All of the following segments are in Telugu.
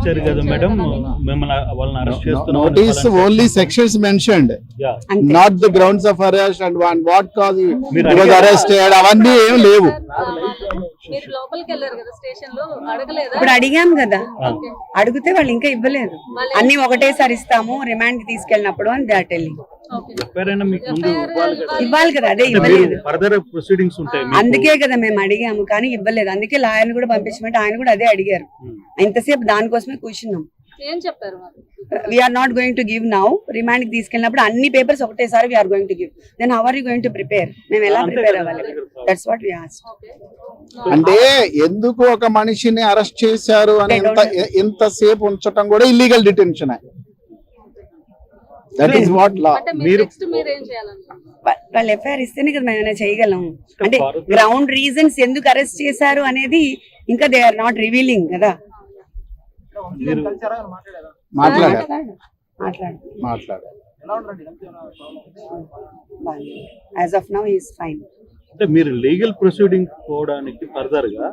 ఇచ్చారు కదా మేడం, మిమ్మల్ని వాళ్ళని అరెస్ట్ చేస్తున్నాం. Notice only sections mentioned, not the grounds of arrest and what cause he was arrested. అవన్నీ ఏం లేవు. మీరు లోపలికి వెళ్ళారు కదా స్టేషన్ లో, అడగలేదా? ఇప్పుడు అడిగాం కదా, అడిగితే వాళ్ళు ఇంకా ఇవ్వలేదు. అన్ని ఒకటేసారి ఇస్తాము రిమాండ్ కి తీసుకెళ్ళినప్పుడు అని దే ఆర్ టెల్లింగ్. ఇవ్వాలి కదా, అదే ఇవ్వలేదు. ఫర్దర్ ప్రొసీడింగ్స్ ఉంటాయి, అందుకే కదా మేము అడిగాము కానీ ఇవ్వలేదు. అందుకే లాయర్ని కూడా పంపించమంటే ఆయన కూడా అదే అడిగారు. ఇంతసేపు దానికోసమే కూర్చున్నాం. ఏం చెప్పారు? We are not going to give now, remand కి తీసుకెళ్ళినప్పుడు అన్ని పేపర్స్ ఒకటేసారి we are going to give. Then how are you going to prepare? మేము ఎలా ప్రిపేర్ అవ్వాలి? That's what we asked. అంటే ఎందుకు ఒక మనిషిని అరెస్ట్ చేశారు అని ఇంతసేపు ఉంచటం కూడా illegal detention. That is what law. వాళ్ళు ఎఫ్ఐఆర్ ఇస్తేనే కదా మేము చేయగలం. అంటే గ్రౌండ్ రీజన్స్ ఎందుకు అరెస్ట్ చేశారు అనేది ఇంకా దే ఆర్ నాట్ రివీలింగ్ కదా. As of now he is fine. అంటే మీరు లీగల్ ప్రొసీడింగ్ పోవడానికి ఫర్దర్ గా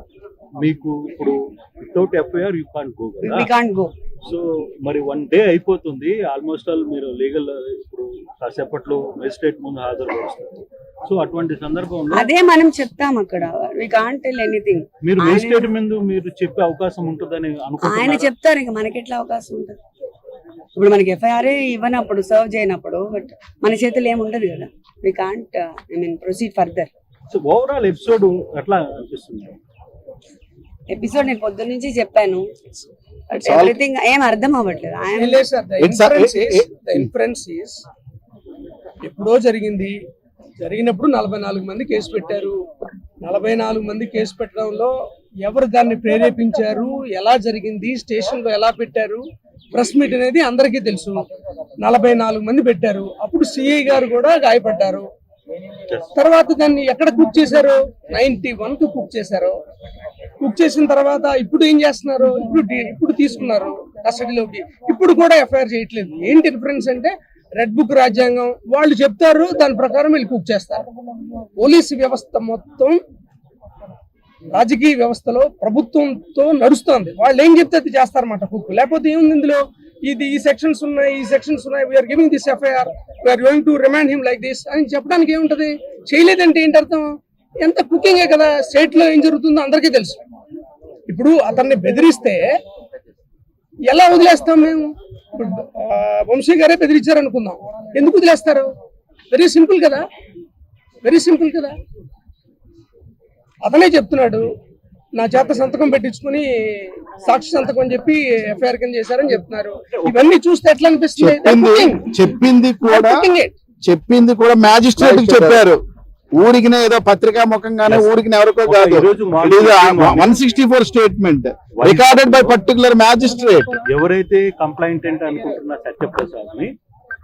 మీకు ఇప్పుడు without FIR you can't go కదా. We can't go. సో మరి 1 day అయిపోతుంది ఆల్మోస్ట్ ఆల్. మీరు లీగల్ ఇప్పుడు కాసేపట్లో మెజిస్ట్రేట్ ముందు హాజరుపరుస్తారు. సో అటువంటి సందర్భంలో అదే మనం చెప్తాం అక్కడ. We can't tell anything. మీరు మెజిస్ట్రేట్ ముందు మీరు చెప్పే అవకాశం ఉంటుందని అనుకుంటున్నారా? ఆయన చెప్తారు, ఇంకా మనకి ఎట్లా అవకాశం ఉంటుంది? ఇప్పుడు మనకి ఎఫ్ఐఆర్ ఇవ్వనప్పుడు, సర్వ్ చేయనప్పుడు, బట్ మన చేతులు ఏముండదు కదా. We can't proceed further. So overall episode ఎట్లా అనిపిస్తుంది? ఎపిసోడ్ నేను పొద్దున్న నుంచి చెప్పాను, ఎవ్రీథింగ్ ఏం అర్థం అవ్వట్లేదు. ఎప్పుడో జరిగినప్పుడు 44 మంది కేసు పెట్టారు. 44 మంది కేసు పెట్టడంలో ఎవరు దాన్ని ప్రేరేపించారు, ఎలా జరిగింది, స్టేషన్ లో ఎలా పెట్టారు, ప్రెస్ మీట్ అనేది అందరికీ తెలుసు. 44 మంది పెట్టారు. అప్పుడు సిఐ గారు కూడా గాయపడ్డారు. తర్వాత దాన్ని ఎక్కడ కుక్ చేశారు? 91 కు కుక్ చేశారు. కుక్ చేసిన తర్వాత ఇప్పుడు ఏం చేస్తున్నారు? ఇప్పుడు తీసుకున్నారు కస్టడీలోకి. ఇప్పుడు కూడా ఎఫ్ఐఆర్ చేయట్లేదు. ఏంటి డిఫరెన్స్ అంటే, రెడ్ బుక్ రాజ్యాంగం వాళ్ళు చెప్తారు, దాని ప్రకారం వీళ్ళు కుక్ చేస్తారు. పోలీసు వ్యవస్థ మొత్తం రాజకీయ వ్యవస్థలో ప్రభుత్వంతో నడుస్తుంది. వాళ్ళు ఏం చెప్తే అది చేస్తారన్నమాట కుక్. లేకపోతే ఏముంది ఇందులో? ఈ సెక్షన్స్ ఉన్నాయి, we are giving this FIR, we are going to remand him like this అని చెప్పడానికి ఏముంటది? చేయలేదంటే ఏంటి అర్థం? ఎంత కుకింగే కదా. స్టేట్ లో ఏం జరుగుతుందో అందరికీ తెలుసు. ఇప్పుడు అతన్ని బెదిరిస్తే ఎలా వదిలేస్తాం మేము? ఇప్పుడు వంశీ గారే బెదిరించారు అనుకుందాం, ఎందుకు వదిలేస్తారు? వెరీ సింపుల్ కదా. అతనే చెప్తున్నాడు, నా చేత సంతకం పెట్టించుకుని సాక్షి సంతకం అని చెప్పి ఎఫ్ఐఆర్ కింద చేశారని చెప్తున్నారు. ఇవన్నీ చూస్తే ఎట్లా అనిపిస్తుంది? చెప్పింది కూడా మ్యాజిస్ట్రేట్ చెప్పారు. ఊరికినే ఏదో పత్రికా ముఖంగానే ఊరికి ఎవరికో కాదు. 164 statement recorded by particular magistrate. ఎవరైతే కంప్లైంటెంట్ అనుకుంటున్న సత్యప్రసాద్ ని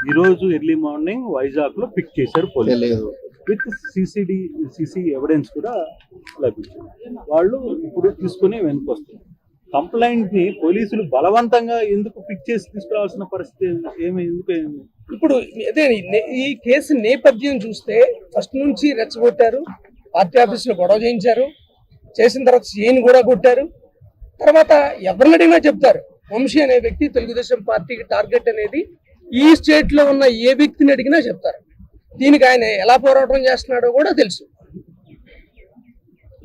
ఈ రోజు ఎర్లీ మార్నింగ్ వైజాగ్ లో పిక్ చేశారు పోలీసులు. విత్ సిసి ఎవిడెన్స్ కూడా లభించింది. వాళ్ళు ఇప్పుడు తీసుకుని వెనుకొస్తారు. కంప్లైంట్ ని పోలీసులు బలవంతంగా ఎందుకు పిక్ చేసి తీసుకురావాల్సిన పరిస్థితి ఎందుకు? ఇప్పుడు అదే ఈ కేసు నేపథ్యం చూస్తే ఫస్ట్ నుంచి రెచ్చగొట్టారు. పార్టీ ఆఫీసులో గొడవ చేయించారు. చేసిన తర్వాత సీఎని కూడా కొట్టారు. తర్వాత ఎవరిని అడిగినా చెప్తారు, వంశీ అనే వ్యక్తి తెలుగుదేశం పార్టీకి టార్గెట్ అనేది ఈ స్టేట్ లో ఉన్న ఏ వ్యక్తిని అడిగినా చెప్తారు. దీనికి ఆయన ఎలా పోరాటం చేస్తున్నాడో కూడా తెలుసు.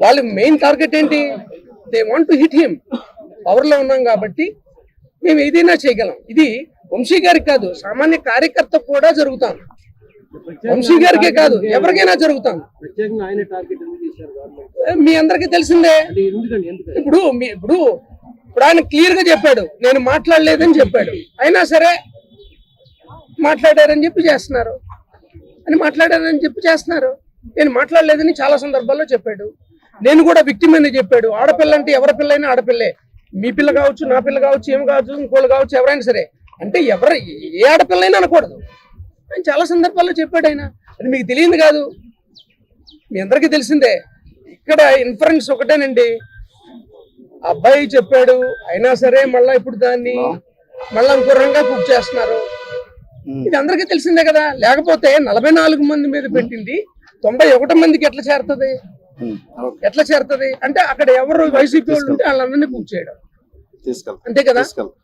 వాళ్ళ మెయిన్ టార్గెట్ ఏంటి? They want to hit him. Power లో ఉన్నాం కాబట్టి మేము ఏదైనా చేయగలం. ఇది వంశీ గారికి కాదు, సామాన్య కార్యకర్త కూడా జరుగుతాను. వంశీ గారికే కాదు, ఎవరికైనా జరుగుతాను. మీ అందరికీ తెలిసిందే. ఇప్పుడు ఆయన క్లియర్ గా చెప్పాడు, నేను మాట్లాడలేదని చెప్పాడు. అయినా సరే మాట్లాడారని చెప్పి చేస్తున్నారు. నేను మాట్లాడలేదని చాలా సందర్భాల్లో చెప్పాడు. నేను కూడా విక్టిమ్ అని చెప్పాడు. ఆడపిల్ల అంటే ఎవరి పిల్లైనా ఆడపిల్లే. మీ పిల్ల కావచ్చు, నా పిల్ల కావచ్చు, ఏం కావచ్చు, ఇంకోళ్ళు కావచ్చు, ఎవరైనా సరే. అంటే ఏ ఆడపిల్లైనా అనకూడదు అని చాలా సందర్భాల్లో చెప్పాడు ఆయన. అది మీకు తెలియదు కాదు, మీ అందరికీ తెలిసిందే. ఇక్కడ ఇన్ఫరెన్స్ ఒకటేనండి, అబ్బాయి చెప్పాడు అయినా సరే మళ్ళా ఇప్పుడు దాన్ని మళ్ళా ఇంకో రంగా కుక్ చేస్తున్నారు. ఇది అందరికీ తెలిసిందే కదా. లేకపోతే 44 మంది మీద పెట్టింది 91 మందికి ఎట్లా చేరుతుంది? అంటే అక్కడ ఎవరు వైసీపీ వాళ్ళు ఉంటే వాళ్ళందరినీ కుక్ చేయడం. తీసుకెళ్తాం అంతే కదా? తీసుకెళ్తాం.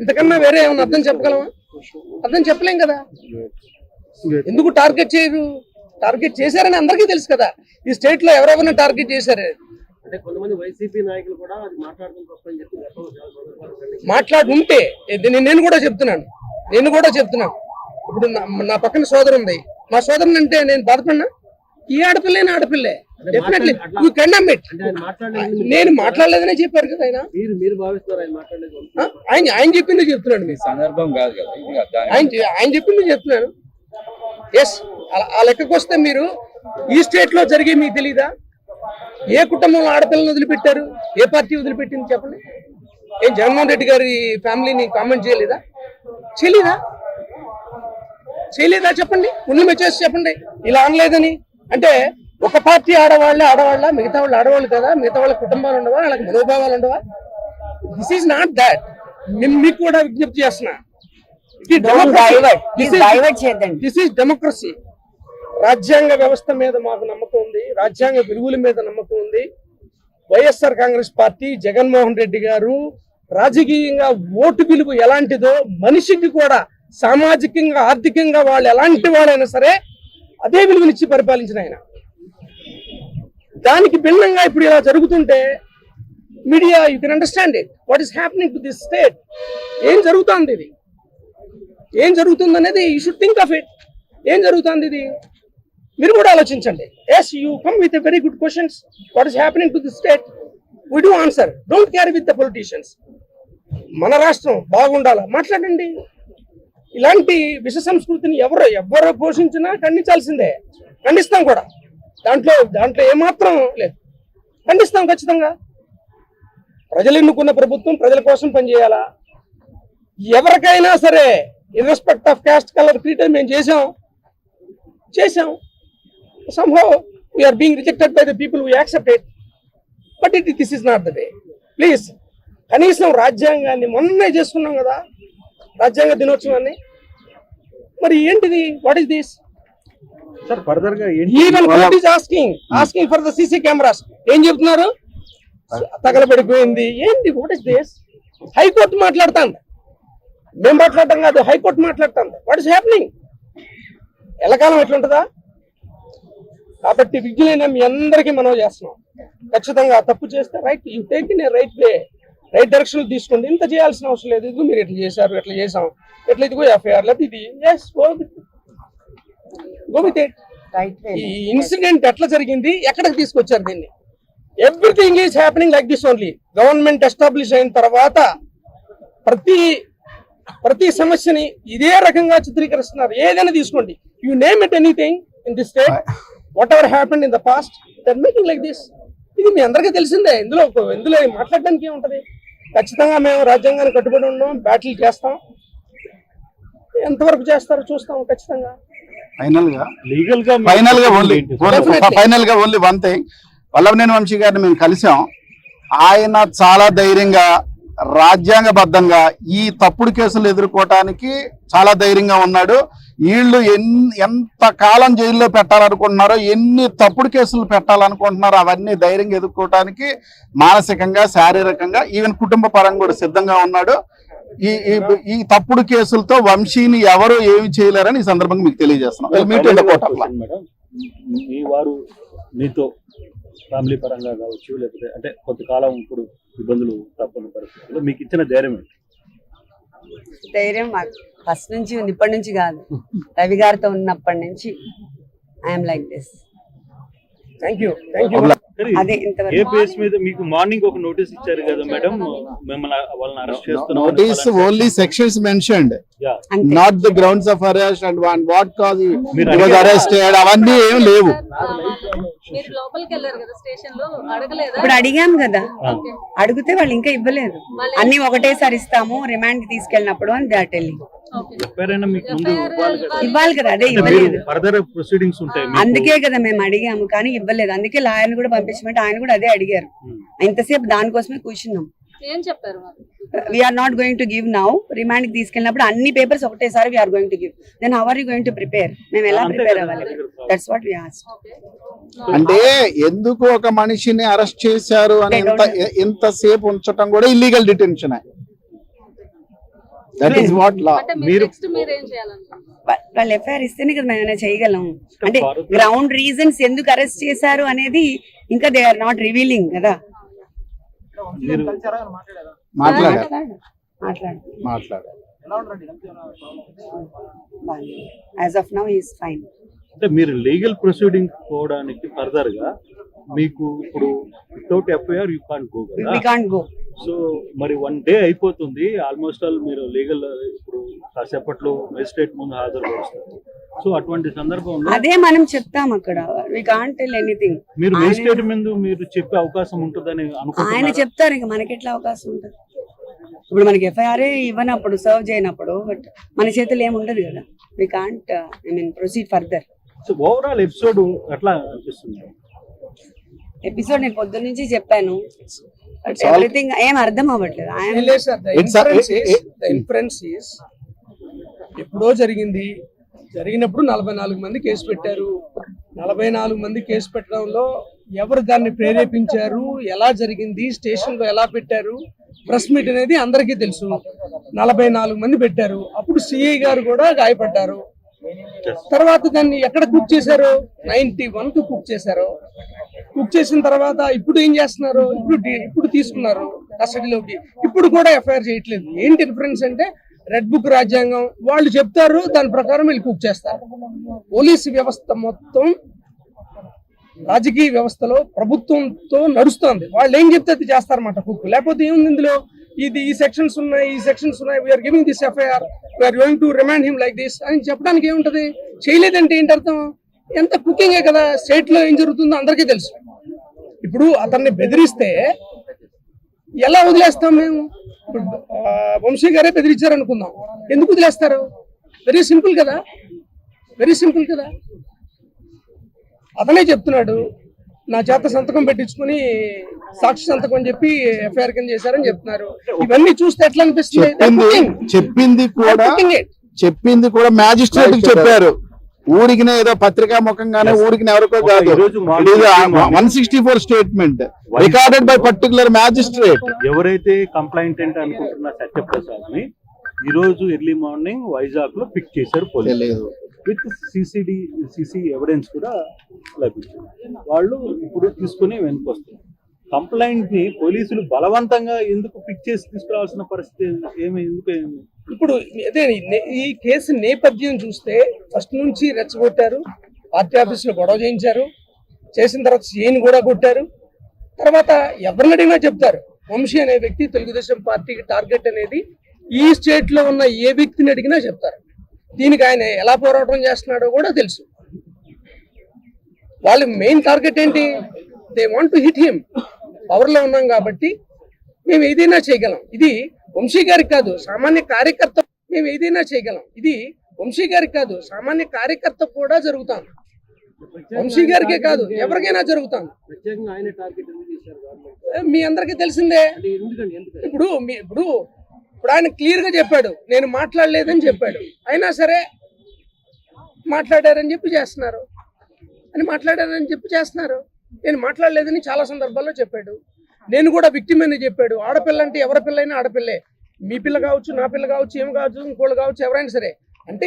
ఇంతకన్నా వేరే ఏమన్నా అర్థం చెప్పగలమా? అర్థం చెప్పలేం కదా. ఎందుకు టార్గెట్ చేయరు? టార్గెట్ చేశారని అందరికీ తెలుసు కదా. ఈ స్టేట్ లో ఎవరెవరిని టార్గెట్ చేశారు. అంటే కొంతమంది వైసీపీ నాయకులు కూడా అది మాట్లాడడం తప్పని చెప్పి మాట్లాడుంటే నేను కూడా చెప్తున్నాను. ఇప్పుడు నా పక్కన సోదరు ఉంది. మా సోదరుని అంటే నేను బాధపడినా? ఈ ఆడపిల్లే ఆడపిల్లే. Definitely you can it. నేను మాట్లాడలేదనే చెప్పారు కదా ఆయన. మీరు భావిస్తారు ఆయన మాట్లాడలేదు? ఆయన చెప్పింది చెప్తున్నాడు. మీ సందర్భం కాదు కదా ఆయన చెప్పింది చెప్తున్నాను. ఎస్, ఆ లెక్కకు వస్తే మీరు ఈ స్టేట్ లో జరిగే మీకు తెలీదా? ఏ కుటుంబంలో ఆడపిల్లని వదిలిపెట్టారు? ఏ పార్టీ వదిలిపెట్టింది చెప్పండి. ఏం జగన్మోహన్ రెడ్డి గారి ఫ్యామిలీని కామెంట్ చేయలేదా? చేయలేదా చెప్పండి. ముందు మెచ్చేసి చెప్పండి ఇలా అనలేదని. అంటే ఒక పార్టీ ఆడవాళ్ళ మిగతా వాళ్ళు ఆడవాళ్ళు కదా, మిగతా వాళ్ళ కుటుంబాలు ఉండవా, వాళ్ళకి మనోభావాలు ఉండవా? This is not that. మీకు కూడా విజ్ఞప్తి చేస్తున్నా, దిస్ ఈజ్ డెమోక్రసీ. రాజ్యాంగ వ్యవస్థ మీద మాకు నమ్మకం ఉంది, రాజ్యాంగ విలువల మీద నమ్మకం ఉంది. వైఎస్ఆర్ కాంగ్రెస్ పార్టీ, జగన్మోహన్ రెడ్డి గారు రాజకీయంగా ఓటు విలువ ఎలాంటిదో మనిషికి కూడా సామాజికంగా ఆర్థికంగా వాళ్ళు ఎలాంటి వాళ్ళైనా సరే అదే విలువనిచ్చి పరిపాలించిన ఆయన. దానికి భిన్నంగా ఇప్పుడు ఇలా జరుగుతుంటే media you can understand it. What is happening to this state? ఏం జరుగుతుంది? ఇది ఏం జరుగుతుంది అనేది you should think of it. ఏం జరుగుతుంది ఇది మీరు కూడా ఆలోచించండి. Yes, you come with a very good questions. What is happening to this state? We do answer. Don't carry with the politicians. మన రాష్ట్రం బాగుండాలా మాట్లాడండి. ఇలాంటి విష సంస్కృతిని ఎవరు పోషించినా ఖండించాల్సిందే. ఖండిస్తాం కూడా. దాంట్లో ఏమాత్రం లేదు. ఖండిస్తాం ఖచ్చితంగా. ప్రజలు ఎన్నుకున్న ప్రభుత్వం ప్రజల కోసం పనిచేయాలా? ఎవరికైనా సరే ఇర్రెస్పెక్ట్ ఆఫ్ కాస్ట్, కలర్, క్రీడ్ మేము చేసాం. somehow we are being rejected by the people who accept it, but this is not the way. Please, కనీసం రాజ్యాంగాన్ని మొన్నే చేసుకున్నాం కదా, రాజ్యాంగ దినోత్సవాన్ని. మరి ఏంటిది? What is this? Sir further గా even court is asking for the CC cameras. ఏం చెప్తున్నారు? తగలబడిపోయింది ఏంటి? What is this? హైకోర్టు మాట్లాడుతుంది, మేము మాట్లాడటం కాదు, హైకోర్టు మాట్లాడుతుంది. What is happening? ఎల్లకాలం ఎట్లుంటుందా? కాబట్టి విజ్ఞులైన మీ అందరికీ మనం చేస్తున్నాం. ఖచ్చితంగా తప్పు చేస్తే right, you take in a right way, right direction తీసుకోండి. ఇంత చేయాల్సిన అవసరం లేదు. ఇది మీరు ఎట్లా చేశారు, ఎట్లా చేసాం, ఎట్లా ఇదిగో ఎఫ్ఐఆర్ లేదు ఇది. Yes, go with it. ఈ ఇన్సిడెంట్ ఎట్లా జరిగింది, ఎక్కడికి తీసుకొచ్చారు దీన్ని? Everything is happening like this only. Government establish అయిన తర్వాత ప్రతి సమస్యని ఇదే రకంగా చిత్రీకరిస్తున్నారు. ఏదైనా తీసుకోండి, you name it anything in this state, whatever happened in the past, that making like this. ఇది మీ అందరికీ తెలిసిందే. ఇందులో మాట్లాడడానికి ఏముంటది? ఖచ్చితంగా మేము రాజ్యాంగాన్ని కట్టుబడి ఉన్నాం, బ్యాటిల్ చేస్తాం. ఎంతవరకు చేస్తారో చూస్తాం. ఖచ్చితంగా ఫైనల్ గా లీగల్ గా only one thing. Vallabhaneni Vamsi గారిని మేము కలిసాం. ఆయన చాలా ధైర్యంగా, రాజ్యాంగబద్ధంగా ఈ తప్పుడు కేసులు ఎదుర్కోవటానికి చాలా ధైర్యంగా ఉన్నాడు. వీళ్ళు ఎంత కాలం జైల్లో పెట్టాలనుకుంటున్నారో, ఎన్ని తప్పుడు కేసులు పెట్టాలనుకుంటున్నారో అవన్నీ ధైర్యంగా ఎదుర్కోవటానికి మానసికంగా, శారీరకంగా, ఈవెన్ కుటుంబ పరంగా కూడా సిద్ధంగా ఉన్నాడు. ఈ తప్పుడు కేసులతో వంశీని ఎవరు ఏమి చేయలేరని ఈ సందర్భంగా మీకు తెలియజేస్తున్నాం. మేడం, మీ వారు మీతో ఫ్యామిలీ పరంగా కావచ్చు, లేకపోతే అంటే కొంతకాలం ఇప్పుడు ఇబ్బందులు తప్పని పరిస్థితుల్లో మీకు ఇచ్చిన ధైర్యం ఏంటి? ధైర్యం మాకు ఫస్ట్ నుంచి ఉంది, ఇప్పటి నుంచి కాదు. రవి గారితో ఉన్నప్పటి నుంచి I'm like this. Thank you. అదే ఏ బేస్ మీద మీకు మార్నింగ్ ఒక నోటీస్ ఇచ్చారు కదా మేడం, మిమ్మల్ని వాళ్ళని అరెస్ట్ చేస్తున్నారు? Notice only sections mentioned, not the grounds of arrest and what cause was arrested అవన్నీ ఏం లేవు. మీరు లోపలికి వెళ్ళారు కదా స్టేషన్ లో, అడగలేదా? ఇప్పుడు అడిగాం కదా, అడిగితే వాళ్ళు ఇంకా ఇవ్వలేదు. అన్ని ఒకటేసారి ఇస్తాము రిమాండ్ కి తీసుకెళ్ళినప్పుడు అని దే ఆర్ టెల్లింగ్. ఇవ్వాలి కదా, అదే ఇవ్వలేదు. ఫర్దర్ ప్రొసీడింగ్స్ ఉంటాయి, అందుకే కదా మేము అడిగాము కానీ ఇవ్వలేదు. అందుకే లాయర్ని కూడా పంపించమంటే ఆయన కూడా అదే అడిగారు. ఇంతసేపు దానికోసమే కూర్చున్నాం. ఏం చెప్పారు మరి? We're not going to give now. Remand కి తీసుకెళ్ళినప్పుడు అన్ని పేపర్స్ ఒకటేసారి we are going to give. Then how are you going to prepare? మేము ఎలా ప్రిపేర్ అవ్వాలి? That's what we asked. అంటే ఎందుకు ఒక మనిషిని అరెస్ట్ చేశారు అని ఇంతసేపు ఉంచటం కూడా illegal detention. That is what law. అంటే మీరు నెక్స్ట్ మీరు ఏం చేయాలనుకుంటున్నారు? వాళ్ళు ఎఫ్ఐఆర్ ఇస్తేనే కదా మేము ఏమైనా చేయగలం. అంటే గ్రౌండ్ రీజన్స్ ఎందుకు అరెస్ట్ చేశారు అనేది ఇంకా దే ఆర్ నాట్ రివీలింగ్ కదా. మాట్లాడారు. As of now is fine. అంటే మీరు లీగల్ ప్రొసీడింగ్ పోవడానికి ఫర్దర్ గా మీకు ఇప్పుడు without FIR you can't go we కదా. Can't go. సో మరి 1 డే అయిపోతుంది ఆల్మోస్ట్ ఆల్. మీరు లీగల్ ఇప్పుడు కాసేపట్లో మెజిస్ట్రేట్ ముందు హాజరుపరుస్తారు. సో అటువంటి సందర్భంలో అదే మనం చెప్తాం అక్కడ. We can't tell anything. మీరు మెజిస్ట్రేట్ ముందు మీరు చెప్పే అవకాశం ఉంటుందని ఆయన అనుకుంటున్నారు. చెప్తారు, ఇంకా మనకి ఎట్లా అవకాశం ఉంటుంది? ఇప్పుడు మనకి ఎఫ్ఐఆర్ ఇవ్వనప్పుడు, సర్వ్ చేయనప్పుడు, బట్ మన చేతులు ఏమి ఉండదు కదా. We can't proceed further. So overall episode ఎట్లా అనిపిస్తుంది? ఎపిసోడ్ నేను పొద్దున్న నుంచి చెప్పాను, ఎవ్రీథింగ్ ఏం అర్థం అవ్వట్లేదు. ఇన్ఫరెన్స్ ఈస్ ఎప్పుడో జరిగినప్పుడు 44 మంది కేసు పెట్టారు. 44 మంది కేసు పెట్టడంలో ఎవరు దాన్ని ప్రేరేపించారు, ఎలా జరిగింది, స్టేషన్ లో ఎలా పెట్టారు, ప్రెస్ మీట్ అనేది అందరికీ తెలుసు. 44 మంది పెట్టారు. అప్పుడు సిఐ గారు కూడా గాయపడ్డారు. తర్వాత దాన్ని ఎక్కడ కుక్ చేశారు? 91 కు కుక్ చేశారు. కుక్ చేసిన తర్వాత ఇప్పుడు ఏం చేస్తున్నారు? ఇప్పుడు తీసుకున్నారు కస్టడీలోకి. ఇప్పుడు కూడా ఎఫ్ఐఆర్ చేయట్లేదు. ఏంటి డిఫరెన్స్ అంటే రెడ్ బుక్ రాజ్యాంగం వాళ్ళు చెప్తారు, దాని ప్రకారం వీళ్ళు కుక్ చేస్తారు. పోలీసు వ్యవస్థ మొత్తం రాజకీయ వ్యవస్థలో ప్రభుత్వంతో నడుస్తుంది. వాళ్ళు ఏం చెప్తే అది చేస్తారన్నమాట కుక్. లేకపోతే ఏముంది ఇందులో? ఈ సెక్షన్స్ ఉన్నాయి, we are giving this FIR, we are going to remand him like this అని చెప్పడానికి ఏముంటది? చేయలేదంటే ఏంటి అర్థం? ఎంత కుకింగే కదా. స్టేట్ లో ఏం జరుగుతుందో అందరికీ తెలుసు. ఇప్పుడు అతన్ని బెదిరిస్తే ఎలా వదిలేస్తాం మేము? ఇప్పుడు వంశీ గారే బెదిరించారు అనుకుందాం, ఎందుకు వదిలేస్తారు? వెరీ సింపుల్ కదా. అతనే చెప్తున్నాడు, నా చేత సంతకం పెట్టించుకుని సాక్షి సంతకం అని చెప్పి ఎఫ్ఐఆర్ కింద చేశారని చెప్తున్నారు. ఇవన్నీ చూస్తే ఎట్లా అనిపిస్తుంది? చెప్పింది కూడా మ్యాజిస్ట్రేట్ చెప్పారు. ఊరికినే ఏదో పత్రికా ముఖంగానే ఊరికి ఎవరికో కాదు. 164 statement recorded by particular magistrate. ఎవరైతే కంప్లైంటెంట్ అనుకుంటున్న సత్యప్రసాద్ ని ఈ రోజు ఎర్లీ మార్నింగ్ వైజాగ్ లో పిక్ చేశారు పోలీసులు. విత్ సిసి ఎవిడెన్స్ కూడా లభించింది. వాళ్ళు ఇప్పుడు తీసుకుని వెనుకొస్తారు. కంప్లైంట్ ని పోలీసులు బలవంతంగా ఎందుకు పిక్ చేసి తీసుకురావాల్సిన పరిస్థితి ఎందుకు? ఇప్పుడు అదే ఈ కేసు నేపథ్యం చూస్తే ఫస్ట్ నుంచి రెచ్చగొట్టారు. పార్టీ ఆఫీసులో గొడవ చేయించారు. చేసిన తర్వాత సీఎని కూడా కొట్టారు. తర్వాత ఎవరిని అడిగినా చెప్తారు, వంశీ అనే వ్యక్తి తెలుగుదేశం పార్టీకి టార్గెట్ అనేది ఈ స్టేట్ లో ఉన్న ఏ వ్యక్తిని అడిగినా చెప్తారు. దీనికి ఆయన ఎలా పోరాటం చేస్తున్నాడో కూడా తెలుసు. వాళ్ళ మెయిన్ టార్గెట్ ఏంటి? They want to hit him. Power లో ఉన్నాం కాబట్టి మేము ఏదైనా చేయగలం. ఇది వంశీ గారికి కాదు, సామాన్య కార్యకర్త. మేము ఏదైనా చేయగలం. ఇది వంశీ గారికి కాదు, సామాన్య కార్యకర్త కూడా జరుగుతాం. వంశీ గారికే కాదు, ఎవరికైనా జరుగుతాం. మీ అందరికీ తెలిసిందే. ఇప్పుడు ఆయన క్లియర్ గా చెప్పాడు, నేను మాట్లాడలేదని చెప్పాడు. అయినా సరే మాట్లాడారని చెప్పి చేస్తున్నారు. నేను మాట్లాడలేదని చాలా సందర్భాల్లో చెప్పాడు. నేను కూడా విక్టిమ్ అని చెప్పాడు. ఆడపిల్ల అంటే ఎవరి పిల్లైనా ఆడపిల్లే. మీ పిల్ల కావచ్చు, నా పిల్ల కావచ్చు, ఏం కావచ్చు, ఇంకోళ్ళు కావచ్చు, ఎవరైనా సరే. అంటే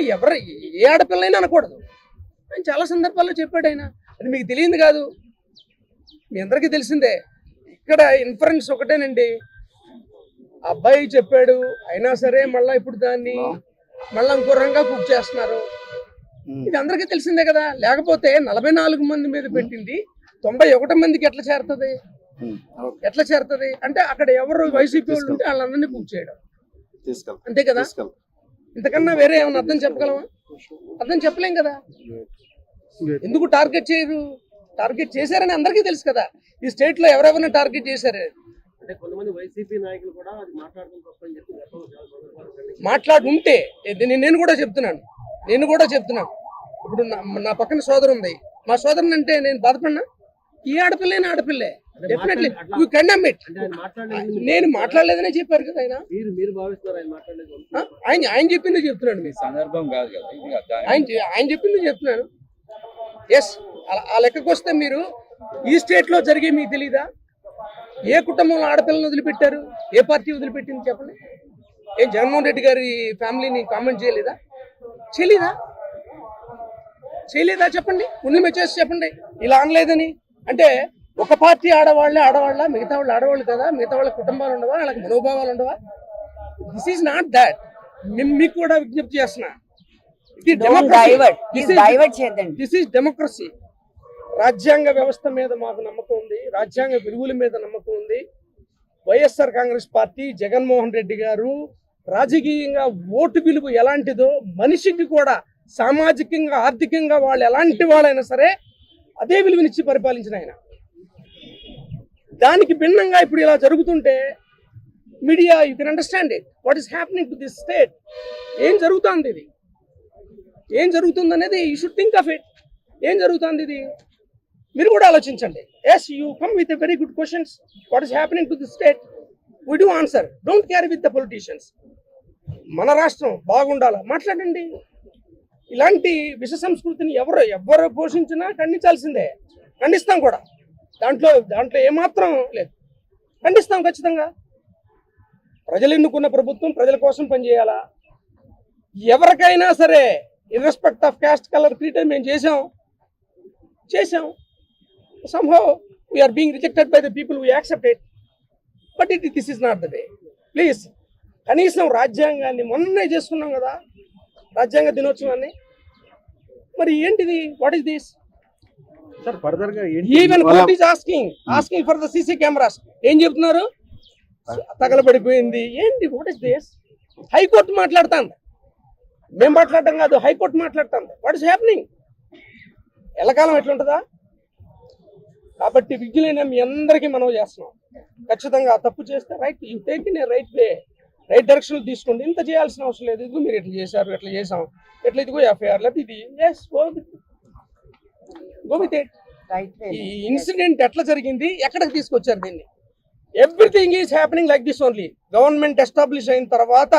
ఏ ఆడపిల్లైనా అనకూడదు అని చాలా సందర్భాల్లో చెప్పాడు ఆయన. అది మీకు తెలియదు కాదు, మీ అందరికీ తెలిసిందే. ఇక్కడ ఇన్ఫరెన్స్ ఒకటేనండి, అబ్బాయి చెప్పాడు. అయినా సరే మళ్ళీ ఇప్పుడు దాన్ని మళ్ళీ ఇంకో రంగా కుక్ చేస్తున్నారు. ఇది అందరికీ తెలిసిందే కదా. లేకపోతే 44 మంది మీద పెట్టింది 91 మందికి ఎట్లా చేరుతుంది? అంటే అక్కడ ఎవరు వైసీపీ వాళ్ళు ఉంటే వాళ్ళందరినీ కుక్ చేయడం, అంతే కదా. ఇంతకన్నా వేరే ఏమన్నా అర్థం చెప్పగలమా? అర్థం చెప్పలేం కదా. ఎందుకు టార్గెట్ చేయరు? టార్గెట్ చేశారని అందరికీ తెలుసు కదా. ఈ స్టేట్ లో ఎవరెవరిని టార్గెట్ చేశారు? అంటే కొంతమంది వైసీపీ నాయకులు కూడా అది మాట్లాడుంటే నేను కూడా చెప్తున్నాను. ఇప్పుడు నా పక్కన సోదరు ఉంది. మా సోదరుని అంటే నేను బాధపడినా? ఈ ఆడపిల్లైనా ఆడపిల్లే. Definitely you condemn it. అంటే ఆయన మాట్లాడలేదు, నేను మాట్లాడలేదనే చెప్పారు కదా ఆయన. మీరు భావిస్తున్నారు ఆయన మాట్లాడలేదు. ఆయన చెప్పింది చెప్తున్నాడు మీరు. సందర్భం కాదు కదా ఇది. ఆయన చెప్పింది చెప్తున్నాను. ఎస్, ఆ లెక్కకు వస్తే మీరు ఈ స్టేట్ లో జరిగే మీకు తెలీదా? ఏ కుటుంబంలో ఆడపిల్లని వదిలిపెట్టారు, ఏ పార్టీ వదిలిపెట్టింది చెప్పండి. ఏం జగన్మోహన్ రెడ్డి గారి ఫ్యామిలీని కామెంట్ చేయలేదా? చేయలేదా చెప్పండి. ఉండి మెచ్చేసి చెప్పండి ఇలా అనలేదని. అంటే ఒక పార్టీ ఆడవాళ్ళ మిగతా వాళ్ళు ఆడవాళ్ళు కదా, మిగతా వాళ్ళ కుటుంబాలు ఉండవా, వాళ్ళకి మనోభావాలు ఉండవా? This is not that. మీకు కూడా విజ్ఞప్తి చేస్తున్నా, దిస్ ఈజ్ డెమోక్రసీ. రాజ్యాంగ వ్యవస్థ మీద మాకు నమ్మకం ఉంది, రాజ్యాంగ విలువల మీద నమ్మకం ఉంది. వైఎస్ఆర్ కాంగ్రెస్ పార్టీ, జగన్మోహన్ రెడ్డి గారు రాజకీయంగా ఓటు విలువ ఎలాంటిదో, మనిషికి కూడా సామాజికంగా ఆర్థికంగా వాళ్ళు ఎలాంటి వాళ్ళైనా సరే అదే విలువనిచ్చి పరిపాలించిన ఆయన. దానికి భిన్నంగా ఇప్పుడు ఇలా జరుగుతుంటే media, you can understand it, what is happening to this state. ఏం జరుగుతుంది, ఇది ఏం జరుగుతుంది అనేది you should think of it. ఏం జరుగుతుంది ఇది మీరు కూడా ఆలోచించండి. Yes, you come with a very good questions. What is happening to this state, we do answer. Don't carry with the politicians. మన రాష్ట్రం బాగుండాలా మాట్లాడండి. ఇలాంటి విష సంస్కృతిని ఎవరు పోషించినా ఖండించాల్సిందే, ఖండిస్తాం కూడా. దాంట్లో ఏమాత్రం లేదు, ఖండిస్తాం ఖచ్చితంగా. ప్రజలు ఎన్నుకున్న ప్రభుత్వం ప్రజల కోసం పనిచేయాలా? ఎవరికైనా సరే ఇర్రెస్పెక్ట్ ఆఫ్ కాస్ట్, కలర్, క్రీడ్ మేము చేసాం. somehow we are being rejected by the people, we accept it, but this is not the way. Please, కనీసం రాజ్యాంగాన్ని మొన్నే చేసుకున్నాం కదా, రాజ్యాంగ దినోత్సవాన్ని. మరి ఏంటిది, what is this? Sir further గా even court is asking for the CC cameras. ఏం చెప్తున్నారు? తగలబడిపోయింది ఏంటి, వాట్ ఈస్ దిస్? హైకోర్టు మాట్లాడుతాంది, మేము మాట్లాడటం కాదు, హైకోర్టు మాట్లాడుతాంది. What is happening? ఎల్లకాలం ఎట్లుంటుందా? కాబట్టి విజ్ఞులైన మీ అందరికీ మనం చేస్తున్నాం. ఖచ్చితంగా తప్పు చేస్తే right, you take in a right way, right direction తీసుకోండి. ఇంత చేయాల్సిన అవసరం లేదు. ఇదిగో మీరు ఎట్లా చేశారు, ఎట్లా చేసాం, ఎట్లా ఇదిగో ఎఫ్ఐఆర్ లేదు ఇది. Yes, go with it. ఈ ఇన్సిడెంట్ ఎట్లా జరిగింది, ఎక్కడికి తీసుకొచ్చారు దీన్ని? Everything is happening like this only. Government establish అయిన తర్వాత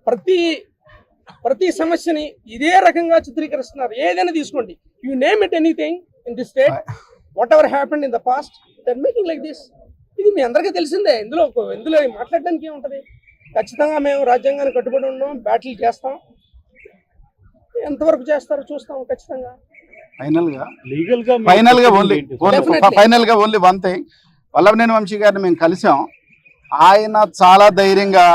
ప్రతి సమస్యని ఇదే రకంగా చిత్రీకరిస్తున్నారు. ఏదైనా తీసుకోండి, you name it anything in this state, whatever happened in the past, that making like this. ఇది మీ అందరికీ తెలిసిందే. ఇందులో మాట్లాడడానికి ఏముంటుంది? ఖచ్చితంగా మేము రాజ్యాంగాన్ని కట్టుబడి ఉన్నాం, బ్యాటిల్ చేస్తాం. ఎంతవరకు చేస్తారో చూస్తాం ఖచ్చితంగా. ఫైనల్ గా only one thing, Vallabhaneni Vamsi గారిని మేము కలిసాం. ఆయన చాలా ధైర్యంగా,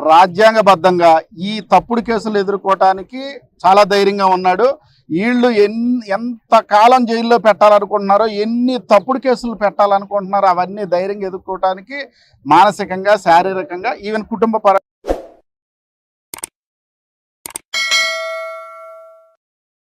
రాజ్యాంగబద్ధంగా ఈ తప్పుడు కేసులు ఎదుర్కోవటానికి చాలా ధైర్యంగా ఉన్నాడు. వీళ్ళు ఎంత కాలం జైల్లో పెట్టాలనుకుంటున్నారో, ఎన్ని తప్పుడు కేసులు పెట్టాలనుకుంటున్నారో అవన్నీ ధైర్యంగా ఎదుర్కోవటానికి మానసికంగా, శారీరకంగా, ఈవెన్ కుటుంబ